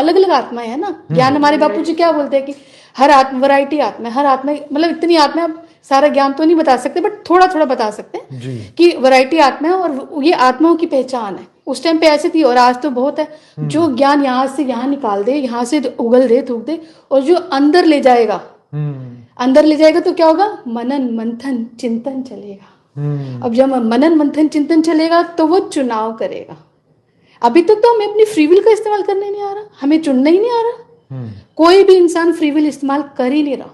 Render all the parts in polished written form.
अलग अलग आत्माएं है ना। ज्ञान हमारे बापूजी क्या बोलते हैं कि हर आत्मा वैरायटी आत्मा है, हर आत्मा मतलब इतनी आत्मा आप सारा ज्ञान तो नहीं बता सकते, बट थोड़ा थोड़ा बता सकते हैं जी। कि वैरायटी आत्मा है और ये आत्माओं की पहचान है। उस टाइम पे ऐसे थी और आज तो बहुत है। जो ज्ञान यहाँ से यहाँ निकाल दे, यहाँ से उगल दे, थूक दे, और जो अंदर ले जाएगा, अंदर ले जाएगा तो क्या होगा, मनन मंथन चिंतन चलेगा। अब जब मनन मंथन चिंतन चलेगा तो वो चुनाव करेगा। अभी तक तो हमें अपनी फ्री विल का इस्तेमाल करने नहीं आ रहा, हमें चुनना ही नहीं आ रहा। कोई भी इंसान फ्री विल इस्तेमाल कर ही नहीं रहा।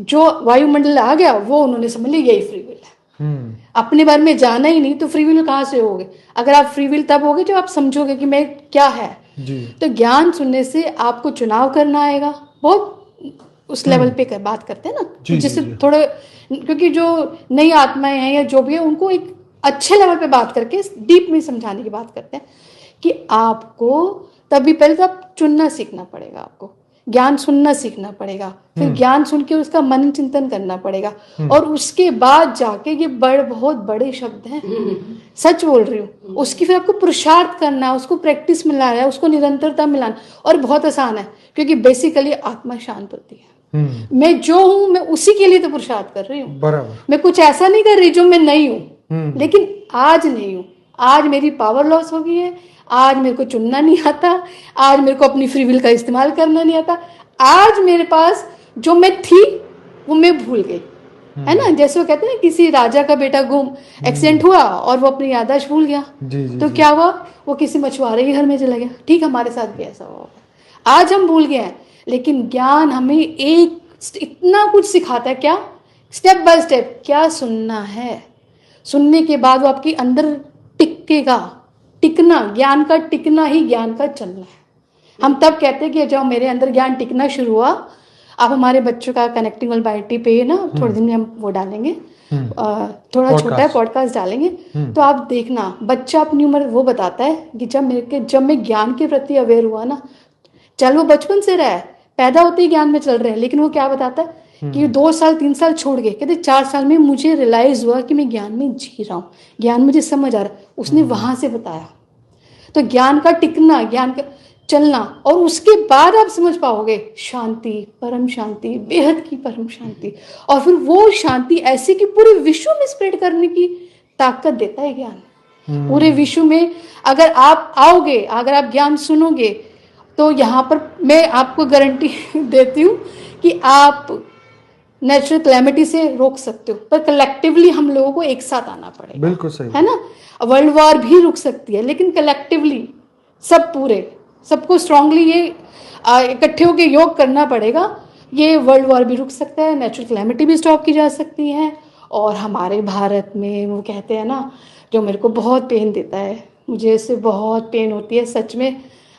जो वायुमंडल आ गया वो उन्होंने समझ लिया यही फ्री विल है। अपने बारे में जाना ही नहीं तो फ्री विल कहाँ से होगे। अगर आप फ्री विल तब होगे जब आप समझोगे कि मैं क्या है जी। तो ज्ञान सुनने से आपको चुनाव करना आएगा। बहुत उस लेवल पे बात करते हैं ना, जिससे थोड़े, क्योंकि जो नई आत्माएं हैं या जो भी है उनको एक अच्छे लेवल पे बात करके डीप में समझाने की बात करते हैं कि आपको तभी पहले तो आप चुनना सीखना पड़ेगा, आपको ज्ञान सुनना सीखना पड़ेगा, फिर ज्ञान सुन के उसका मनन चिंतन करना पड़ेगा, और उसके बाद जाके ये बहुत बड़े शब्द हैं, सच बोल रही हूँ, उसकी फिर आपको पुरुषार्थ करना है, उसको प्रैक्टिस मिलाना है, उसको निरंतरता मिलाना, और बहुत आसान है क्योंकि बेसिकली आत्मा शांत होती है। मैं जो हूं मैं उसी के लिए तो पुरुषार्थ कर रही हूँ, बराबर। मैं कुछ ऐसा नहीं कर रही जो मैं नहीं हूँ। लेकिन आज नहीं हूँ, आज मेरी पावर लॉस हो गई है, आज मेरे को चुनना नहीं आता, आज मेरे को अपनी फ्री विल का इस्तेमाल करना नहीं आता, आज मेरे पास जो मैं थी वो मैं भूल गई, है ना। जैसे वो कहते हैं किसी राजा का बेटा गुम, एक्सीडेंट हुआ और वो अपनी याददाश्त भूल गया, तो क्या हुआ, वो किसी मछुआरे के घर में चला गया। ठीक, हमारे साथ भी ऐसा हुआ, आज हम भूल गए हैं, लेकिन ज्ञान हमें एक इतना कुछ सिखाता है। क्या, स्टेप बाय स्टेप क्या सुनना है, सुनने के बाद वो आपके अंदर टिकेगा। टिकना, ज्ञान का टिकना ही ज्ञान का चलना है। हम तब कहते हैं कि जब मेरे अंदर ज्ञान टिकना शुरू हुआ, आप हमारे बच्चों का कनेक्टिंग ऑल बाइटी पे ना थोड़े दिन में हम वो डालेंगे, थोड़ा छोटा है पॉडकास्ट डालेंगे, तो आप देखना बच्चा अपनी उम्र वो बताता है कि जब मैं ज्ञान के प्रति अवेयर हुआ ना, चल वो बचपन से रहा है, पैदा होते ही ज्ञान में चल रहे हैं, लेकिन वो क्या बताता है कि 2 साल 3 साल छोड़ के कहते 4 साल में मुझे रियलाइज हुआ कि मैं ज्ञान में जी रहा हूँ, ज्ञान मुझे समझ आ रहा है, उसने वहां से बताया। तो ज्ञान का टिकना, ज्ञान का चलना, और उसके बाद आप समझ पाओगे शांति, परम शांति, बेहद की परम शांति, और फिर वो शांति ऐसी कि पूरे विश्व में स्प्रेड करने की ताकत देता है ज्ञान। पूरे विश्व में अगर आप आओगे, अगर आप ज्ञान सुनोगे, तो यहाँ पर मैं आपको गारंटी देती हूँ कि आप नेचुरल क्लैमिटी से रोक सकते हो, पर कलेक्टिवली हम लोगों को एक साथ आना पड़ेगा। बिल्कुल सही है ना। वर्ल्ड वॉर भी रुक सकती है, लेकिन कलेक्टिवली सब पूरे सबको स्ट्रांगली ये इकट्ठे होकर योग करना पड़ेगा। ये वर्ल्ड वॉर भी रुक सकता है, नेचुरल क्लैमिटी भी स्टॉप की जा सकती है। और हमारे भारत में वो कहते हैं ना, जो मेरे को बहुत पेन देता है, मुझे इससे बहुत पेन होती है सच में,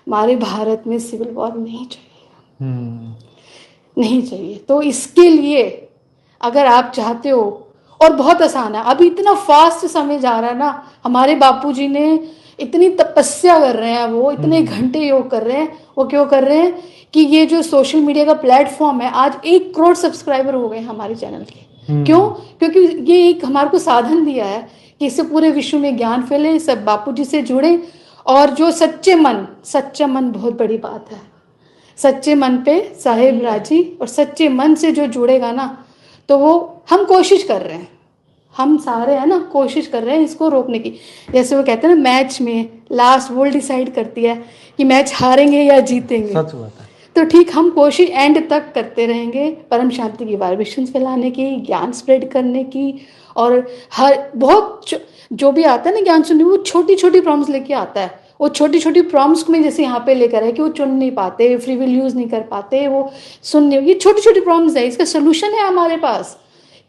हमारे भारत में सिविल वॉर नहीं चाहिए, नहीं चाहिए। तो इसके लिए अगर आप चाहते हो, और बहुत आसान है, अभी इतना फास्ट समय जा रहा है ना, हमारे बापूजी ने इतनी तपस्या कर रहे हैं, वो इतने घंटे योग कर रहे हैं। वो क्यों कर रहे हैं कि ये जो सोशल मीडिया का प्लेटफॉर्म है, आज 1 करोड़ सब्सक्राइबर हो गए हमारे चैनल के। क्यों? क्योंकि ये एक हमारे को साधन दिया है कि इससे पूरे विश्व में ज्ञान फैले, सब बापूजी से जुड़े, और जो सच्चे मन, सच्चा मन बहुत बड़ी बात है, सच्चे मन पे साहेब राजी, और सच्चे मन से जो जुड़ेगा ना, तो वो हम कोशिश कर रहे हैं, हम सारे है ना कोशिश कर रहे हैं इसको रोकने की। जैसे वो कहते हैं ना, मैच में लास्ट बॉल डिसाइड करती है कि मैच हारेंगे या जीतेंगे। सच बात है। तो ठीक, हम कोशिश एंड तक करते रहेंगे परम शांति की वाइब्रेशंस फैलाने की, ज्ञान स्प्रेड करने की। और हर बहुत जो भी आता है ना ज्ञान सुनने, वो छोटी छोटी प्रॉम्स लेके आता है। वो छोटी छोटी प्रॉम्स को मैं जैसे यहाँ पे लेकर है कि वो चुन नहीं पाते, फ्री विल यूज नहीं कर पाते, वो सुनने, ये छोटी छोटी प्रॉम्स है, इसका सोल्यूशन है हमारे पास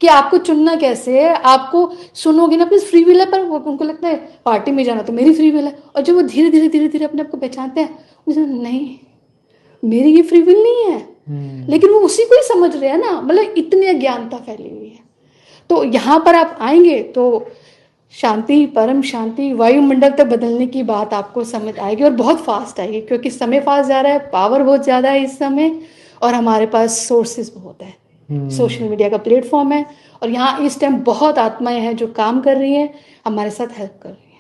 कि आपको चुनना कैसे है। आपको सुनोगे ना, अपनी फ्री विल है, पर उनको लगता है पार्टी में जाना तो मेरी फ्री विल है, और जब वो धीरे धीरे धीरे धीरे अपने आप को पहचानते हैं, मुझे नहीं, मेरी ये फ्री विल नहीं है। लेकिन वो उसी को ही समझ रहे हैं ना, मतलब इतनी अज्ञानता फैली हुई है। तो यहाँ पर आप आएंगे तो शांति, परम शांति, वायुमंडल तक बदलने की बात आपको समझ आएगी, और बहुत फास्ट आएगी, क्योंकि समय फास्ट जा रहा है, पावर बहुत ज़्यादा है इस समय, और हमारे पास सोर्सेज बहुत है। सोशल मीडिया का प्लेटफॉर्म है, और यहाँ इस टाइम बहुत आत्माएं हैं जो काम कर रही हैं, हमारे साथ हेल्प कर रही हैं।